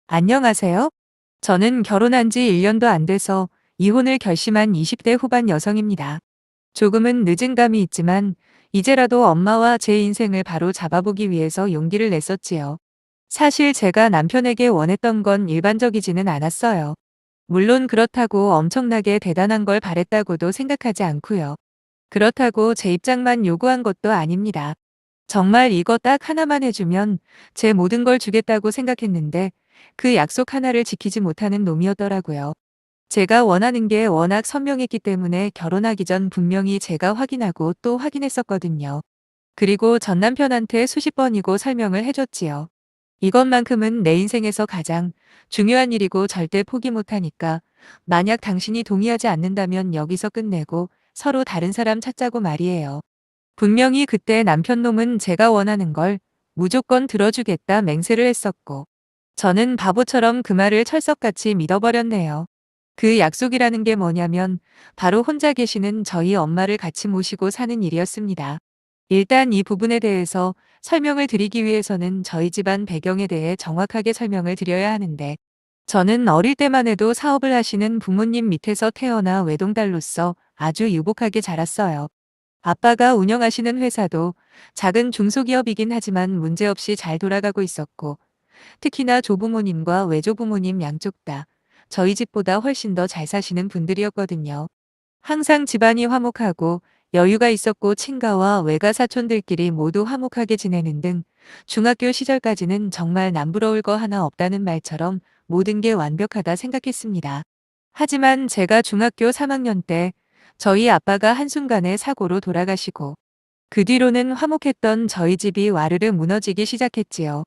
안녕하세요. 저는 결혼한 지 1년도 안 돼서 이혼을 결심한 20대 후반 여성입니다. 조금은 늦은 감이 있지만 이제라도 엄마와 제 인생을 바로 잡아보기 위해서 용기를 냈었지요. 사실 제가 남편에게 원했던 건 일반적이지는 않았어요. 물론 그렇다고 엄청나게 대단한 걸 바랬다고도 생각하지 않고요. 그렇다고 제 입장만 요구한 것도 아닙니다. 정말 이거 딱 하나만 해주면 제 모든 걸 주겠다고 생각했는데 그 약속 하나를 지키지 못하는 놈이었더라고요. 제가 원하는 게 워낙 선명했기 때문에 결혼하기 전 분명히 제가 확인하고 또 확인했었거든요. 그리고 전 남편한테 수십 번이고 설명을 해줬지요. 이것만큼은 내 인생에서 가장 중요한 일이고 절대 포기 못하니까 만약 당신이 동의하지 않는다면 여기서 끝내고 서로 다른 사람 찾자고 말이에요. 분명히 그때 남편 놈은 제가 원하는 걸 무조건 들어주겠다 맹세를 했었고 저는 바보처럼 그 말을 철석같이 믿어버렸네요. 그 약속이라는 게 뭐냐면 바로 혼자 계시는 저희 엄마를 같이 모시고 사는 일이었습니다. 일단 이 부분에 대해서 설명을 드리기 위해서는 저희 집안 배경에 대해 정확하게 설명을 드려야 하는데 저는 어릴 때만 해도 사업을 하시는 부모님 밑에서 태어나 외동딸로서 아주 유복하게 자랐어요. 아빠가 운영하시는 회사도 작은 중소기업이긴 하지만 문제없이 잘 돌아가고 있었고 특히나 조부모님과 외조부모님 양쪽 다 저희 집보다 훨씬 더 잘 사시는 분들이었거든요. 항상 집안이 화목하고 여유가 있었고 친가와 외가 사촌들끼리 모두 화목하게 지내는 등 중학교 시절까지는 정말 남부러울 거 하나 없다는 말처럼 모든 게 완벽하다 생각했습니다. 하지만 제가 중학교 3학년 때 저희 아빠가 한순간에 사고로 돌아가시고 그 뒤로는 화목했던 저희 집이 와르르 무너지기 시작했지요.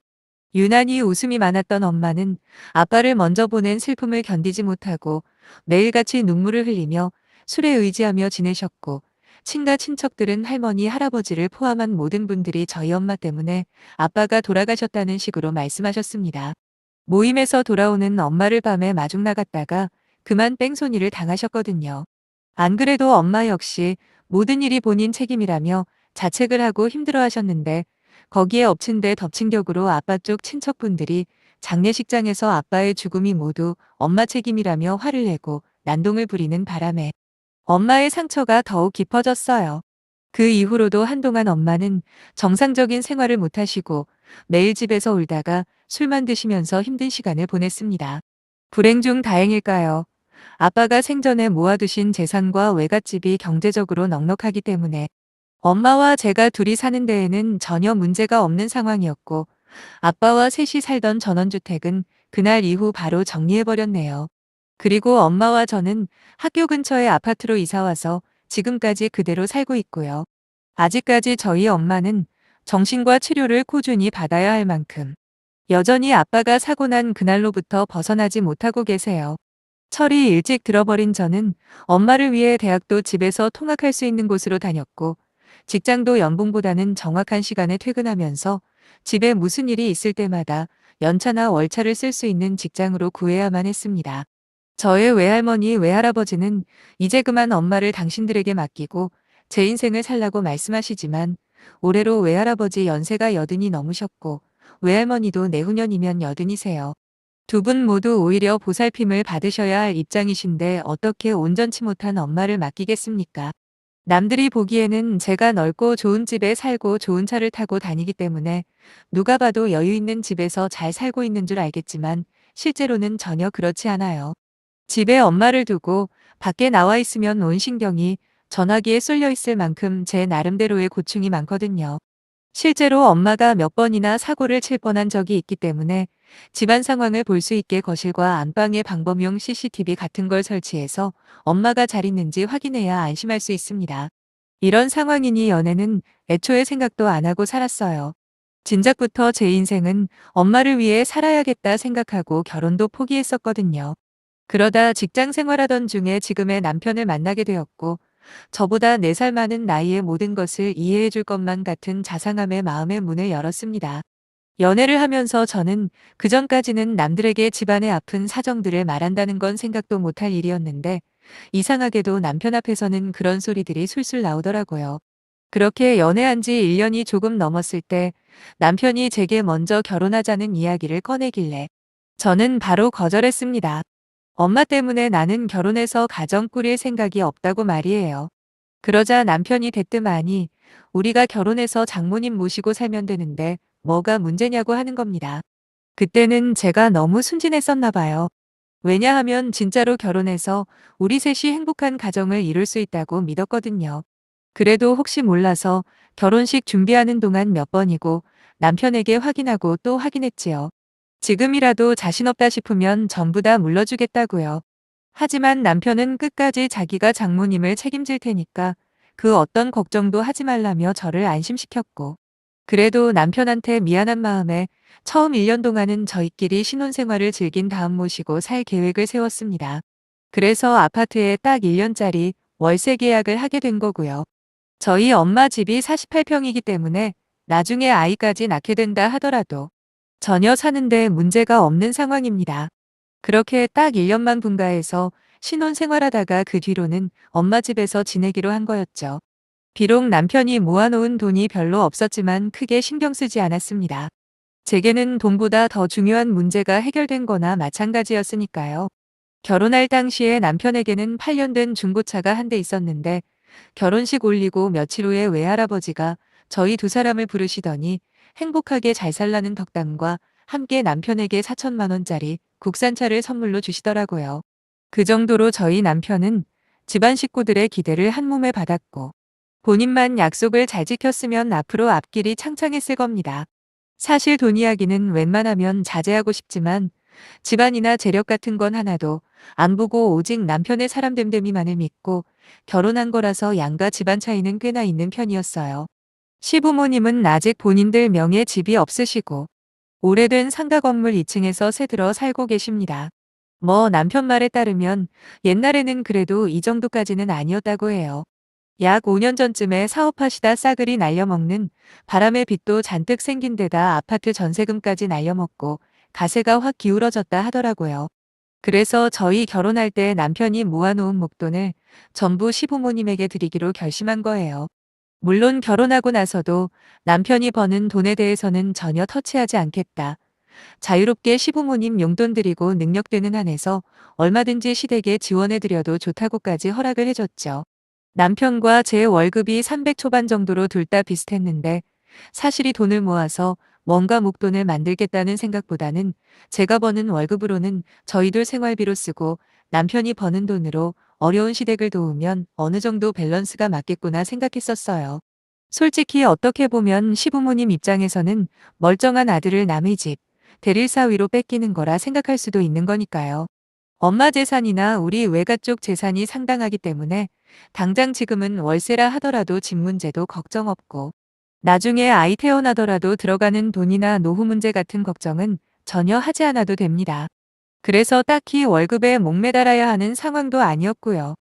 유난히 웃음이 많았던 엄마는 아빠를 먼저 보낸 슬픔을 견디지 못하고 매일같이 눈물을 흘리며 술에 의지하며 지내셨고 친가 친척들은 할머니, 할아버지를 포함한 모든 분들이 저희 엄마 때문에 아빠가 돌아가셨다는 식으로 말씀하셨습니다. 모임에서 돌아오는 엄마를 밤에 마중 나갔다가 그만 뺑소니를 당하셨거든요. 안 그래도 엄마 역시 모든 일이 본인 책임이라며 자책을 하고 힘들어하셨는데 거기에 엎친 데 덮친 격으로 아빠 쪽 친척분들이 장례식장에서 아빠의 죽음이 모두 엄마 책임이라며 화를 내고 난동을 부리는 바람에 엄마의 상처가 더욱 깊어졌어요. 그 이후로도 한동안 엄마는 정상적인 생활을 못하시고 매일 집에서 울다가 술만 드시면서 힘든 시간을 보냈습니다. 불행 중 다행일까요? 아빠가 생전에 모아두신 재산과 외갓집이 경제적으로 넉넉하기 때문에 엄마와 제가 둘이 사는 데에는 전혀 문제가 없는 상황이었고 아빠와 셋이 살던 전원주택은 그날 이후 바로 정리해버렸네요. 그리고 엄마와 저는 학교 근처의 아파트로 이사와서 지금까지 그대로 살고 있고요. 아직까지 저희 엄마는 정신과 치료를 꾸준히 받아야 할 만큼 여전히 아빠가 사고 난 그날로부터 벗어나지 못하고 계세요. 철이 일찍 들어버린 저는 엄마를 위해 대학도 집에서 통학할 수 있는 곳으로 다녔고 직장도 연봉보다는 정확한 시간에 퇴근하면서 집에 무슨 일이 있을 때마다 연차나 월차를 쓸 수 있는 직장으로 구해야만 했습니다. 저의 외할머니, 외할아버지는 이제 그만 엄마를 당신들에게 맡기고 제 인생을 살라고 말씀하시지만 올해로 외할아버지 연세가 80이 넘으셨고 외할머니도 내후년이면 80이세요. 두 분 모두 오히려 보살핌을 받으셔야 할 입장이신데 어떻게 온전치 못한 엄마를 맡기겠습니까? 남들이 보기에는 제가 넓고 좋은 집에 살고 좋은 차를 타고 다니기 때문에 누가 봐도 여유 있는 집에서 잘 살고 있는 줄 알겠지만 실제로는 전혀 그렇지 않아요. 집에 엄마를 두고 밖에 나와 있으면 온 신경이 전화기에 쏠려 있을 만큼 제 나름대로의 고충이 많거든요. 실제로 엄마가 몇 번이나 사고를 칠 뻔한 적이 있기 때문에 집안 상황을 볼 수 있게 거실과 안방에 방범용 CCTV 같은 걸 설치해서 엄마가 잘 있는지 확인해야 안심할 수 있습니다. 이런 상황이니 연애는 애초에 생각도 안 하고 살았어요. 진작부터 제 인생은 엄마를 위해 살아야겠다 생각하고 결혼도 포기했었거든요. 그러다 직장 생활하던 중에 지금의 남편을 만나게 되었고 저보다 4살 많은 나이에 모든 것을 이해해 줄 것만 같은 자상함에 마음의 문을 열었습니다. 연애를 하면서 저는 그전까지는 남들에게 집안의 아픈 사정들을 말한다는 건 생각도 못할 일이었는데 이상하게도 남편 앞에서는 그런 소리들이 술술 나오더라고요. 그렇게 연애한 지 1년이 조금 넘었을 때 남편이 제게 먼저 결혼하자는 이야기를 꺼내길래 저는 바로 거절했습니다. 엄마 때문에 나는 결혼해서 가정 꾸릴 생각이 없다고 말이에요. 그러자 남편이 대뜸하니 우리가 결혼해서 장모님 모시고 살면 되는데 뭐가 문제냐고 하는 겁니다. 그때는 제가 너무 순진했었나 봐요. 왜냐하면 진짜로 결혼해서 우리 셋이 행복한 가정을 이룰 수 있다고 믿었거든요. 그래도 혹시 몰라서 결혼식 준비하는 동안 몇 번이고 남편에게 확인하고 또 확인했지요. 지금이라도 자신 없다 싶으면 전부 다 물러주겠다고요. 하지만 남편은 끝까지 자기가 장모님을 책임질 테니까 그 어떤 걱정도 하지 말라며 저를 안심시켰고, 그래도 남편한테 미안한 마음에 처음 1년 동안은 저희끼리 신혼생활을 즐긴 다음 모시고 살 계획을 세웠습니다. 그래서 아파트에 딱 1년짜리 월세 계약을 하게 된 거고요. 저희 엄마 집이 48평이기 때문에 나중에 아이까지 낳게 된다 하더라도 전혀 사는데 문제가 없는 상황입니다. 그렇게 딱 1년만 분가해서 신혼 생활하다가 그 뒤로는 엄마 집에서 지내기로 한 거였죠. 비록 남편이 모아놓은 돈이 별로 없었지만 크게 신경 쓰지 않았습니다. 제게는 돈보다 더 중요한 문제가 해결된 거나 마찬가지였으니까요. 결혼할 당시에 남편에게는 8년 된 중고차가 한 대 있었는데 결혼식 올리고 며칠 후에 외할아버지가 저희 두 사람을 부르시더니 행복하게 잘 살라는 덕담과 함께 남편에게 4천만 원짜리 국산차를 선물로 주시더라고요. 그 정도로 저희 남편은 집안 식구들의 기대를 한몸에 받았고 본인만 약속을 잘 지켰으면 앞으로 앞길이 창창했을 겁니다. 사실 돈 이야기는 웬만하면 자제하고 싶지만 집안이나 재력 같은 건 하나도 안 보고 오직 남편의 사람됨됨이만을 믿고 결혼한 거라서 양가 집안 차이는 꽤나 있는 편이었어요. 시부모님은 아직 본인들 명의 집이 없으시고 오래된 상가 건물 2층에서 새들어 살고 계십니다. 뭐 남편 말에 따르면 옛날에는 그래도 이 정도까지는 아니었다고 해요. 약 5년 전쯤에 사업하시다 싸그리 날려먹는 바람의 빚도 잔뜩 생긴 데다 아파트 전세금까지 날려먹고 가세가 확 기울어졌다 하더라고요. 그래서 저희 결혼할 때 남편이 모아놓은 목돈을 전부 시부모님에게 드리기로 결심한 거예요. 물론 결혼하고 나서도 남편이 버는 돈에 대해서는 전혀 터치하지 않겠다. 자유롭게 시부모님 용돈 드리고 능력되는 한에서 얼마든지 시댁에 지원해드려도 좋다고까지 허락을 해줬죠. 남편과 제 월급이 300 초반 정도로 둘 다 비슷했는데 사실 이 돈을 모아서 뭔가 목돈을 만들겠다는 생각보다는 제가 버는 월급으로는 저희들 생활비로 쓰고 남편이 버는 돈으로 어려운 시댁을 도우면 어느 정도 밸런스가 맞겠구나 생각했었어요. 솔직히 어떻게 보면 시부모님 입장에서는 멀쩡한 아들을 남의 집, 대릴 사위로 뺏기는 거라 생각할 수도 있는 거니까요. 엄마 재산이나 우리 외가 쪽 재산이 상당하기 때문에 당장 지금은 월세라 하더라도 집 문제도 걱정 없고 나중에 아이 태어나더라도 들어가는 돈이나 노후 문제 같은 걱정은 전혀 하지 않아도 됩니다. 그래서 딱히 월급에 목매달아야 하는 상황도 아니었고요.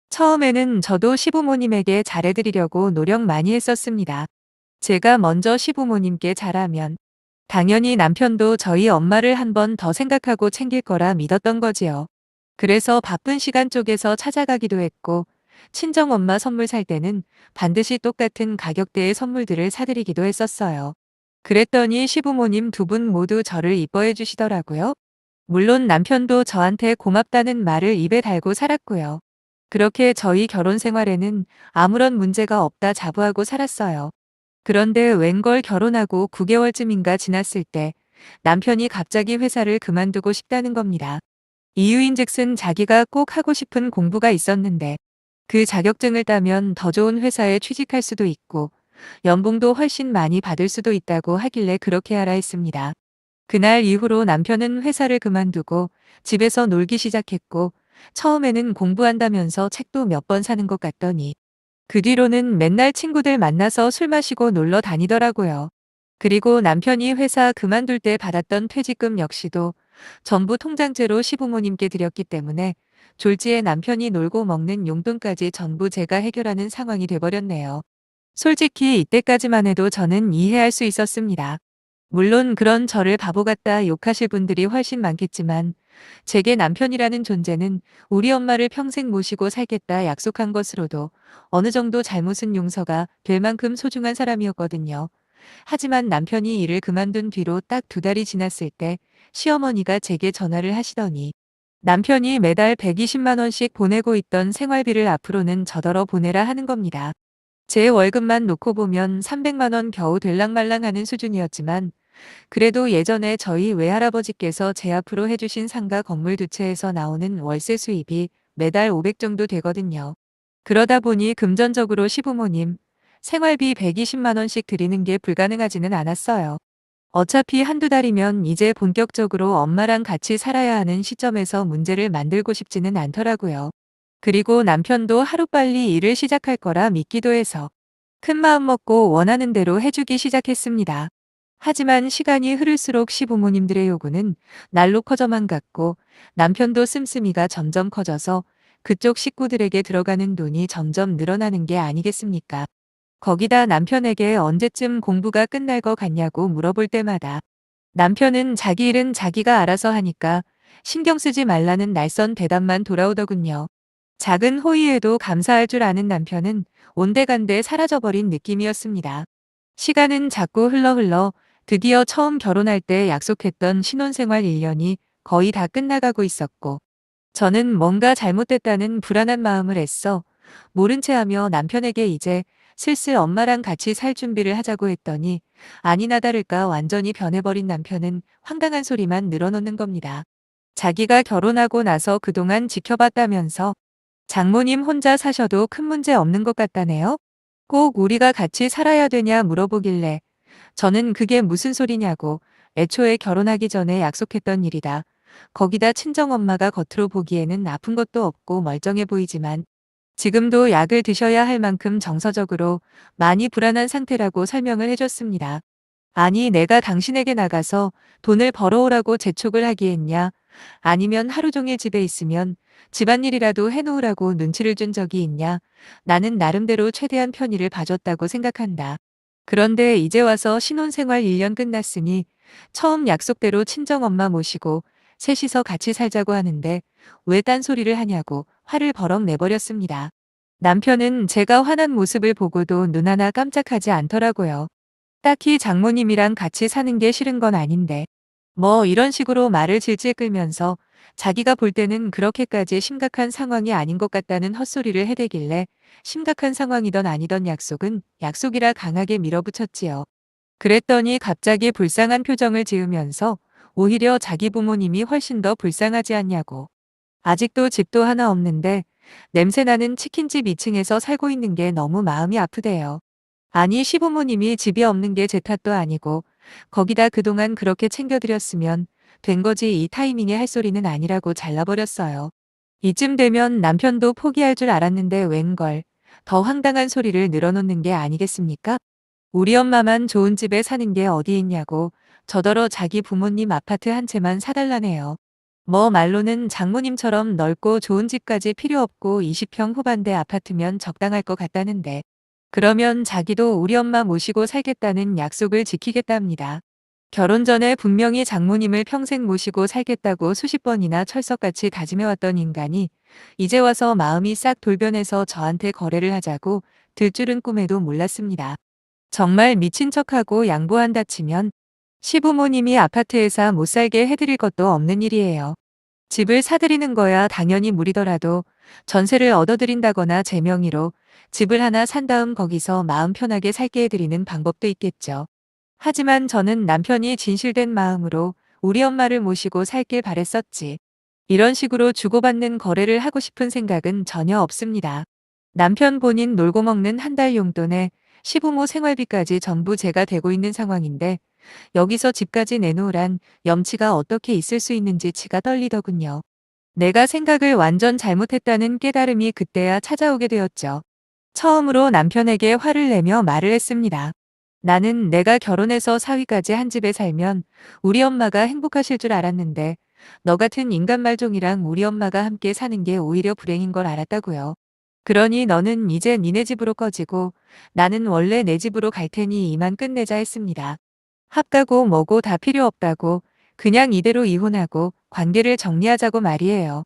처음에는 저도 시부모님에게 잘해드리려고 노력 많이 했었습니다. 제가 먼저 시부모님께 잘하면 당연히 남편도 저희 엄마를 한 번 더 생각하고 챙길 거라 믿었던 거지요. 그래서 바쁜 시간 쪼개서 찾아가기도 했고 친정엄마 선물 살 때는 반드시 똑같은 가격대의 선물들을 사드리기도 했었어요. 그랬더니 시부모님 두 분 모두 저를 이뻐해 주시더라고요. 물론 남편도 저한테 고맙다는 말을 입에 달고 살았고요. 그렇게 저희 결혼 생활에는 아무런 문제가 없다 자부하고 살았어요. 그런데 웬걸 결혼하고 9개월쯤인가 지났을 때 남편이 갑자기 회사를 그만두고 싶다는 겁니다. 이유인즉슨 자기가 꼭 하고 싶은 공부가 있었는데 그 자격증을 따면 더 좋은 회사에 취직할 수도 있고 연봉도 훨씬 많이 받을 수도 있다고 하길래 그렇게 하라 했습니다. 그날 이후로 남편은 회사를 그만두고 집에서 놀기 시작했고 처음에는 공부한다면서 책도 몇 번 사는 것 같더니 그 뒤로는 맨날 친구들 만나서 술 마시고 놀러 다니더라고요. 그리고 남편이 회사 그만둘 때 받았던 퇴직금 역시도 전부 통장제로 시부모님께 드렸기 때문에 졸지에 남편이 놀고 먹는 용돈까지 전부 제가 해결하는 상황이 돼버렸네요. 솔직히 이때까지만 해도 저는 이해할 수 있었습니다. 물론 그런 저를 바보 같다 욕하실 분들이 훨씬 많겠지만 제게 남편이라는 존재는 우리 엄마를 평생 모시고 살겠다 약속한 것으로도 어느 정도 잘못은 용서가 될 만큼 소중한 사람이었거든요. 하지만 남편이 일을 그만둔 뒤로 딱 2달이 지났을 때 시어머니가 제게 전화를 하시더니 남편이 매달 120만 원씩 보내고 있던 생활비를 앞으로는 저더러 보내라 하는 겁니다. 제 월급만 놓고 보면 300만 원 겨우 될랑말랑하는 수준이었지만 그래도 예전에 저희 외할아버지께서 제 앞으로 해주신 상가 건물 2채에서 나오는 월세 수입이 매달 500 정도 되거든요. 그러다 보니 금전적으로 시부모님 생활비 120만 원씩 드리는 게 불가능하지는 않았어요. 어차피 한두 달이면 이제 본격적으로 엄마랑 같이 살아야 하는 시점에서 문제를 만들고 싶지는 않더라고요. 그리고 남편도 하루빨리 일을 시작할 거라 믿기도 해서 큰 마음 먹고 원하는 대로 해주기 시작했습니다. 하지만 시간이 흐를수록 시부모님들의 요구는 날로 커져만 갔고 남편도 씀씀이가 점점 커져서 그쪽 식구들에게 들어가는 돈이 점점 늘어나는 게 아니겠습니까? 거기다 남편에게 언제쯤 공부가 끝날 것 같냐고 물어볼 때마다 남편은 자기 일은 자기가 알아서 하니까 신경 쓰지 말라는 날선 대답만 돌아오더군요. 작은 호의에도 감사할 줄 아는 남편은 온데간데 사라져버린 느낌이었습니다. 시간은 자꾸 흘러 드디어 처음 결혼할 때 약속했던 신혼생활 1년이 거의 다 끝나가고 있었고 저는 뭔가 잘못됐다는 불안한 마음을 애써 모른 채 하며 남편에게 이제 슬슬 엄마랑 같이 살 준비를 하자고 했더니 아니나 다를까 완전히 변해버린 남편은 황당한 소리만 늘어놓는 겁니다. 자기가 결혼하고 나서 그동안 지켜봤다면서 장모님 혼자 사셔도 큰 문제 없는 것 같다네요. 꼭 우리가 같이 살아야 되냐 물어보길래 저는 그게 무슨 소리냐고 애초에 결혼하기 전에 약속했던 일이다. 거기다 친정엄마가 겉으로 보기에는 아픈 것도 없고 멀쩡해 보이지만 지금도 약을 드셔야 할 만큼 정서적으로 많이 불안한 상태라고 설명을 해줬습니다. 아니 내가 당신에게 나가서 돈을 벌어오라고 재촉을 하기했냐? 아니면 하루 종일 집에 있으면 집안일이라도 해놓으라고 눈치를 준 적이 있냐? 나는 나름대로 최대한 편의를 봐줬다고 생각한다. 그런데 이제 와서 신혼생활 1년 끝났으니 처음 약속대로 친정엄마 모시고 셋이서 같이 살자고 하는데 왜 딴소리를 하냐고 화를 버럭 내버렸습니다. 남편은 제가 화난 모습을 보고도 눈 하나 깜짝하지 않더라고요. 딱히 장모님이랑 같이 사는 게 싫은 건 아닌데 뭐 이런 식으로 말을 질질 끌면서 자기가 볼 때는 그렇게까지 심각한 상황이 아닌 것 같다는 헛소리를 해대길래 심각한 상황이던 아니던 약속은 약속이라 강하게 밀어붙였지요. 그랬더니 갑자기 불쌍한 표정을 지으면서 오히려 자기 부모님이 훨씬 더 불쌍하지 않냐고. 아직도 집도 하나 없는데 냄새나는 치킨집 2층에서 살고 있는 게 너무 마음이 아프대요. 아니 시부모님이 집이 없는 게 제 탓도 아니고 거기다 그동안 그렇게 챙겨드렸으면 된 거지 이 타이밍에 할 소리는 아니라고 잘라버렸어요. 이쯤 되면 남편도 포기할 줄 알았는데 웬걸 더 황당한 소리를 늘어놓는 게 아니겠습니까? 우리 엄마만 좋은 집에 사는 게 어디 있냐고 저더러 자기 부모님 아파트 한 채만 사달라네요. 뭐 말로는 장모님처럼 넓고 좋은 집까지 필요 없고 20평 후반대 아파트면 적당할 것 같다는데 그러면 자기도 우리 엄마 모시고 살겠다는 약속을 지키겠답니다. 결혼 전에 분명히 장모님을 평생 모시고 살겠다고 수십 번이나 철석같이 다짐해왔던 인간이 이제 와서 마음이 싹 돌변해서 저한테 거래를 하자고 들 줄은 꿈에도 몰랐습니다. 정말 미친 척하고 양보한다 치면 시부모님이 아파트에서 못 살게 해드릴 것도 없는 일이에요. 집을 사드리는 거야 당연히 무리더라도 전세를 얻어드린다거나 제 명의로 집을 하나 산 다음 거기서 마음 편하게 살게 해드리는 방법도 있겠죠. 하지만 저는 남편이 진실된 마음으로 우리 엄마를 모시고 살길 바랬었지. 이런 식으로 주고받는 거래를 하고 싶은 생각은 전혀 없습니다. 남편 본인 놀고 먹는 한 달 용돈에 시부모 생활비까지 전부 제가 대고 있는 상황인데 여기서 집까지 내놓으란 염치가 어떻게 있을 수 있는지 치가 떨리더군요. 내가 생각을 완전 잘못했다는 깨달음이 그때야 찾아오게 되었죠. 처음으로 남편에게 화를 내며 말을 했습니다. 나는 내가 결혼해서 사위까지 한 집에 살면 우리 엄마가 행복하실 줄 알았는데 너 같은 인간 말종이랑 우리 엄마가 함께 사는 게 오히려 불행인 걸 알았다고요. 그러니 너는 이제 니네 집으로 꺼지고 나는 원래 내 집으로 갈 테니 이만 끝내자 했습니다. 합가고 뭐고 다 필요 없다고 그냥 이대로 이혼하고 관계를 정리하자고 말이에요.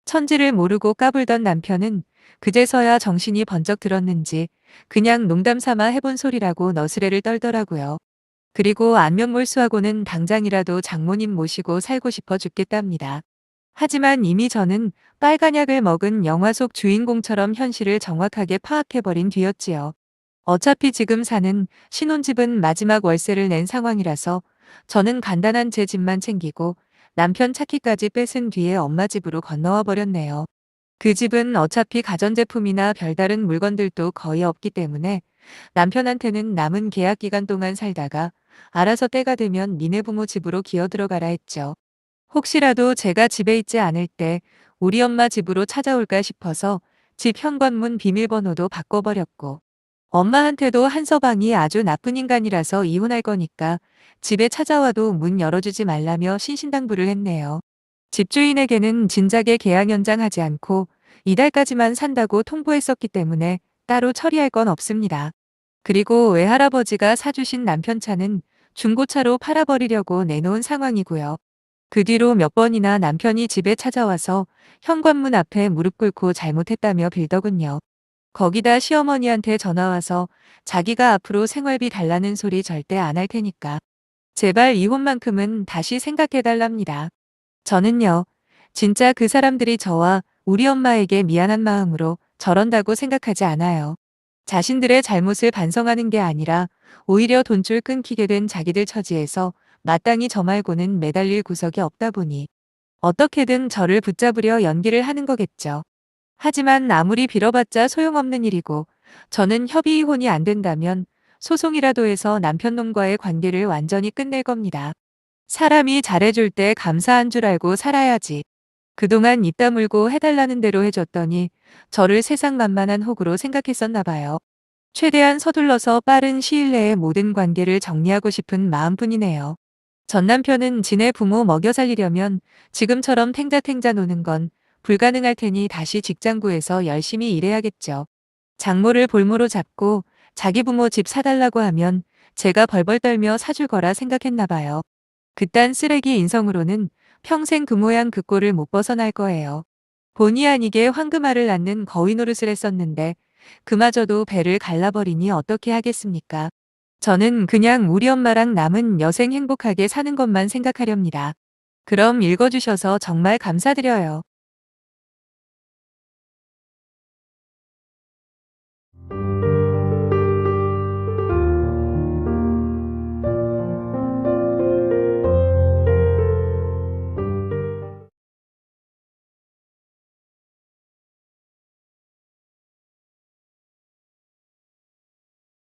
천지를 모르고 까불던 남편은 그제서야 정신이 번쩍 들었는지 그냥 농담 삼아 해본 소리라고 너스레를 떨더라고요. 그리고 안면몰수하고는 당장이라도 장모님 모시고 살고 싶어 죽겠답니다. 하지만 이미 저는 빨간 약을 먹은 영화 속 주인공처럼 현실을 정확하게 파악해버린 뒤였지요. 어차피 지금 사는 신혼집은 마지막 월세를 낸 상황이라서 저는 간단한 제 집만 챙기고 남편 차키까지 뺏은 뒤에 엄마 집으로 건너와 버렸네요. 그 집은 어차피 가전제품이나 별다른 물건들도 거의 없기 때문에 남편한테는 남은 계약 기간 동안 살다가 알아서 때가 되면 니네 부모 집으로 기어 들어가라 했죠. 혹시라도 제가 집에 있지 않을 때 우리 엄마 집으로 찾아올까 싶어서 집 현관문 비밀번호도 바꿔버렸고, 엄마한테도 한서방이 아주 나쁜 인간이라서 이혼할 거니까 집에 찾아와도 문 열어주지 말라며 신신당부를 했네요. 집주인에게는 진작에 계약 연장하지 않고 이달까지만 산다고 통보했었기 때문에 따로 처리할 건 없습니다. 그리고 외할아버지가 사주신 남편 차는 중고차로 팔아버리려고 내놓은 상황이고요. 그 뒤로 몇 번이나 남편이 집에 찾아와서 현관문 앞에 무릎 꿇고 잘못했다며 빌더군요. 거기다 시어머니한테 전화와서 자기가 앞으로 생활비 달라는 소리 절대 안 할 테니까 제발 이혼만큼은 다시 생각해달랍니다. 저는요, 진짜 그 사람들이 저와 우리 엄마에게 미안한 마음으로 저런다고 생각하지 않아요. 자신들의 잘못을 반성하는 게 아니라 오히려 돈줄 끊기게 된 자기들 처지에서 마땅히 저 말고는 매달릴 구석이 없다 보니 어떻게든 저를 붙잡으려 연기를 하는 거겠죠. 하지만 아무리 빌어봤자 소용없는 일이고 저는 협의 이혼이 안 된다면 소송이라도 해서 남편놈과의 관계를 완전히 끝낼 겁니다. 사람이 잘해줄 때 감사한 줄 알고 살아야지. 그동안 입 다물고 해달라는 대로 해줬더니 저를 세상만만한 호구로 생각했었나 봐요. 최대한 서둘러서 빠른 시일 내에 모든 관계를 정리하고 싶은 마음뿐이네요. 전 남편은 지네 부모 먹여 살리려면 지금처럼 탱자탱자 노는 건 불가능할 테니 다시 직장 구해서 열심히 일해야겠죠. 장모를 볼모로 잡고 자기 부모 집 사달라고 하면 제가 벌벌 떨며 사줄 거라 생각했나 봐요. 그딴 쓰레기 인성으로는 평생 그 모양 그 꼴을 못 벗어날 거예요. 본의 아니게 황금알을 낳는 거위 노릇을 했었는데 그마저도 배를 갈라버리니 어떻게 하겠습니까? 저는 그냥 우리 엄마랑 남은 여생 행복하게 사는 것만 생각하렵니다. 그럼 읽어주셔서 정말 감사드려요.